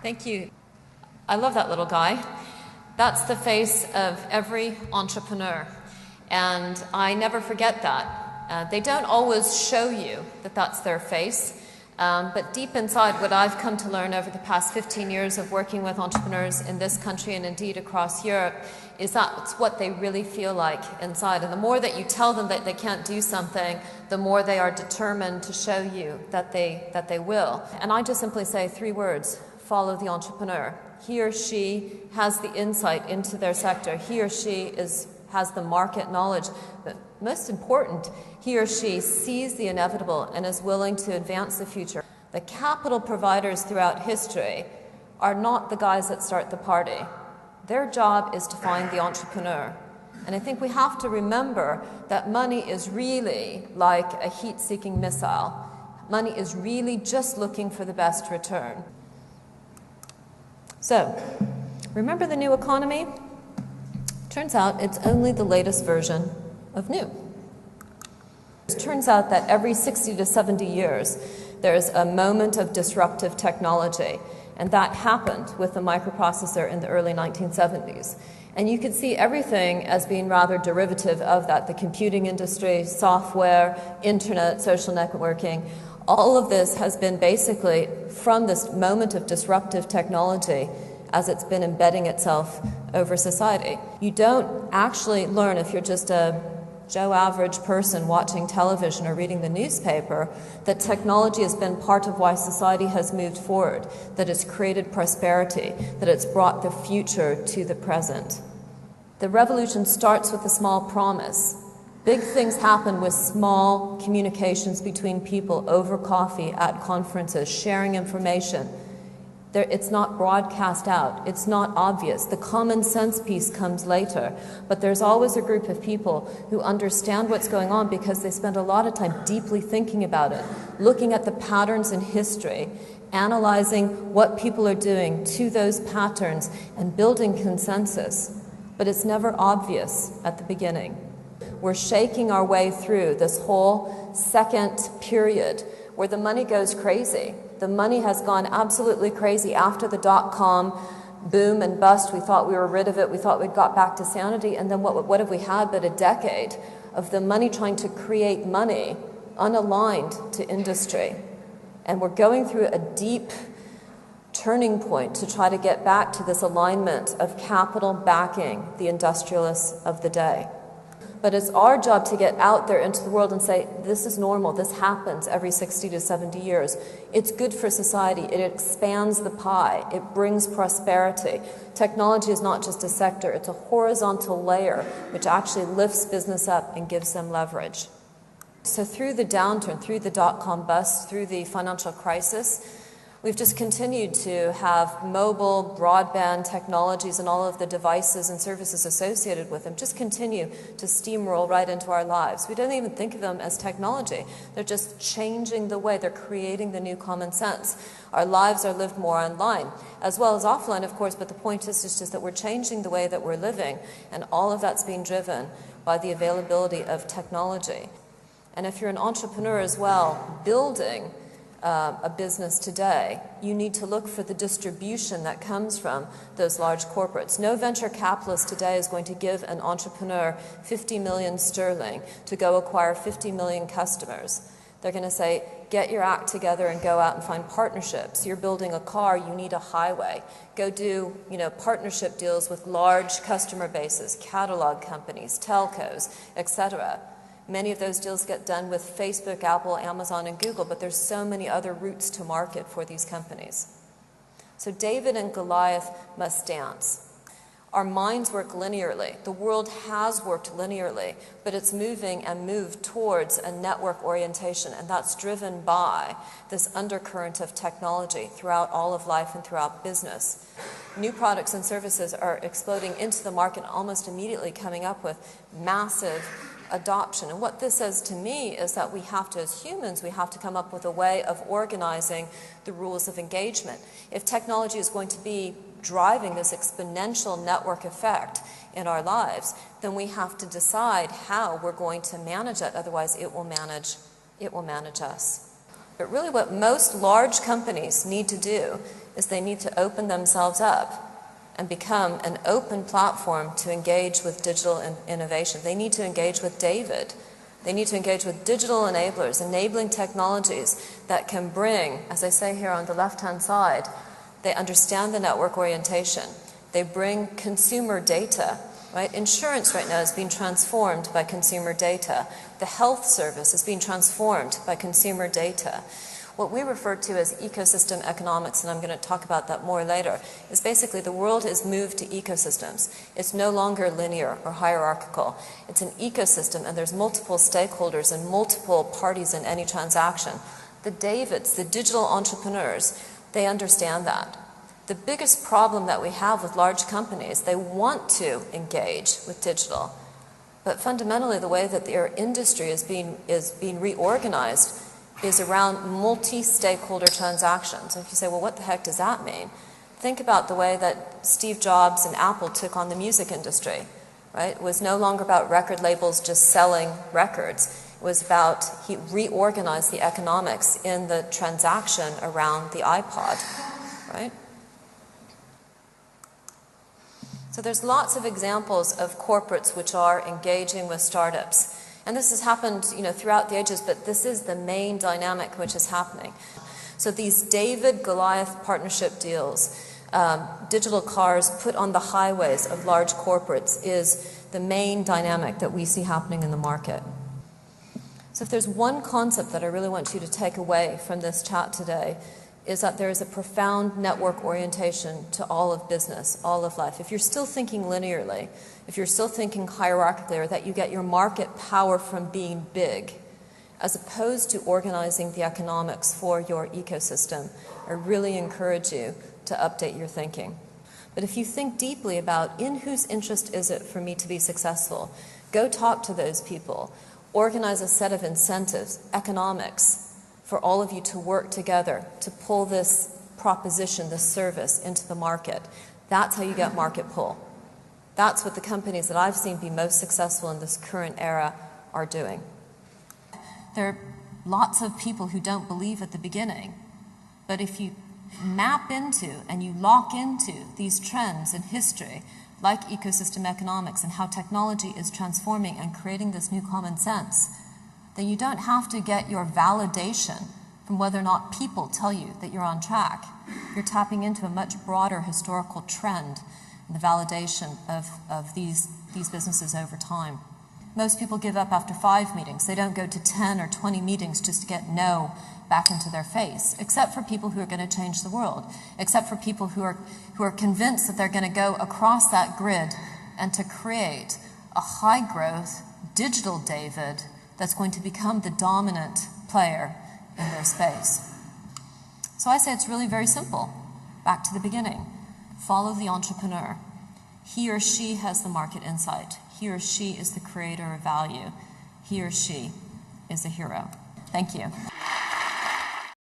Thank you. I love that little guy. That's the face of every entrepreneur, and I never forget that. They don't always show you that that's their face, but deep inside, what I've come to learn over the past 15 years of working with entrepreneurs in this country and indeed across Europe is that's what they really feel like inside. And the more that you tell them that they can't do something, the more they are determined to show you that they will. And I just simply say 3 words: follow the entrepreneur. He or she has the insight into their sector. He or she has the market knowledge. But most important, he or she sees the inevitable and is willing to advance the future. The capital providers throughout history are not the guys that start the party. Their job is to find the entrepreneur. And I think we have to remember that money is really like a heat-seeking missile. Money is really just looking for the best return. So, remember the new economy? Turns out it's only the latest version of new. It turns out that every 60 to 70 years, there's a moment of disruptive technology, and that happened with the microprocessor in the early 1970s. And you could see everything as being rather derivative of that: the computing industry, software, internet, social networking. All of this has been basically from this moment of disruptive technology as it's been embedding itself over society. You don't actually learn, if you're just a Joe average person watching television or reading the newspaper, that technology has been part of why society has moved forward, that it's created prosperity, that it's brought the future to the present. The revolution starts with a small promise. Big things happen with small communications between people over coffee, at conferences, sharing information. It's not broadcast out. It's not obvious. The common sense piece comes later. But there's always a group of people who understand what's going on because they spend a lot of time deeply thinking about it, looking at the patterns in history, analyzing what people are doing to those patterns, and building consensus. But it's never obvious at the beginning. We're shaking our way through this whole second period where the money goes crazy. The money has gone absolutely crazy after the dot-com boom and bust. We thought we were rid of it. We thought we'd got back to sanity. And then what have we had but a decade of the money trying to create money unaligned to industry? And we're going through a deep turning point to try to get back to this alignment of capital backing the industrialists of the day. But it's our job to get out there into the world and say, this is normal, this happens every 60 to 70 years. It's good for society, it expands the pie, it brings prosperity. Technology is not just a sector, it's a horizontal layer which actually lifts business up and gives them leverage. So through the downturn, through the dot-com bust, through the financial crisis, we've just continued to have mobile, broadband technologies and all of the devices and services associated with them just continue to steamroll right into our lives. We don't even think of them as technology. They're just changing the way, they're creating the new common sense. Our lives are lived more online, as well as offline, of course, but the point is just that we're changing the way that we're living, and all of that's being driven by the availability of technology. And if you're an entrepreneur as well, building a business today, you need to look for the distribution that comes from those large corporates. No venture capitalist today is going to give an entrepreneur 50 million sterling to go acquire 50 million customers. They're going to say, get your act together and go out and find partnerships. You're building a car, you need a highway. Go do, partnership deals with large customer bases, catalog companies, telcos, etc. Many of those deals get done with Facebook, Apple, Amazon, and Google, but there's so many other routes to market for these companies. So David and Goliath must dance. Our minds work linearly. The world has worked linearly, but it's moving and moved towards a network orientation, and that's driven by this undercurrent of technology throughout all of life and throughout business. New products and services are exploding into the market, almost immediately coming up with massive adoption. And what this says to me is that we have to, as humans, we have to come up with a way of organizing the rules of engagement. If technology is going to be driving this exponential network effect in our lives, then we have to decide how we're going to manage it. Otherwise, it will manage us. But really what most large companies need to do is they need to open themselves up and become an open platform to engage with digital innovation. They need to engage with David. They need to engage with digital enablers, enabling technologies that can bring, as I say here on the left-hand side, they understand the network orientation. They bring consumer data, right? Insurance right now is being transformed by consumer data. The health service is being transformed by consumer data. What we refer to as ecosystem economics, and I'm going to talk about that more later, is basically the world has moved to ecosystems. It's no longer linear or hierarchical. It's an ecosystem, and there's multiple stakeholders and multiple parties in any transaction. The Davids, the digital entrepreneurs, they understand that. The biggest problem that we have with large companies, they want to engage with digital, but fundamentally the way that their industry is being reorganized is around multi-stakeholder transactions. And if you say, well, what the heck does that mean? Think about the way that Steve Jobs and Apple took on the music industry, right? It was no longer about record labels just selling records. It was about, he reorganized the economics in the transaction around the iPod, right? So there's lots of examples of corporates which are engaging with startups. And this has happened, throughout the ages, but this is the main dynamic which is happening. So these David-Goliath partnership deals, digital cars put on the highways of large corporates is the main dynamic that we see happening in the market. So if there's one concept that I really want you to take away from this chat today, is that there is a profound network orientation to all of business, all of life. If you're still thinking linearly, if you're still thinking hierarchically, or that you get your market power from being big, as opposed to organizing the economics for your ecosystem, I really encourage you to update your thinking. But if you think deeply about in whose interest is it for me to be successful, go talk to those people, organize a set of incentives, economics, for all of you to work together to pull this proposition, this service into the market. That's how you get market pull. That's what the companies that I've seen be most successful in this current era are doing. There are lots of people who don't believe at the beginning, but if you map into and you lock into these trends in history, like ecosystem economics and how technology is transforming and creating this new common sense, then you don't have to get your validation from whether or not people tell you that you're on track. You're tapping into a much broader historical trend in the validation of these businesses over time. Most people give up after 5 meetings. They don't go to 10 or 20 meetings just to get no back into their face, except for people who are going to change the world, except for people who are convinced that they're going to go across that grid and to create a high-growth digital David that's going to become the dominant player in their space. So I say it's really very simple. Back to the beginning. Follow the entrepreneur. He or she has the market insight. He or she is the creator of value. He or she is a hero. Thank you.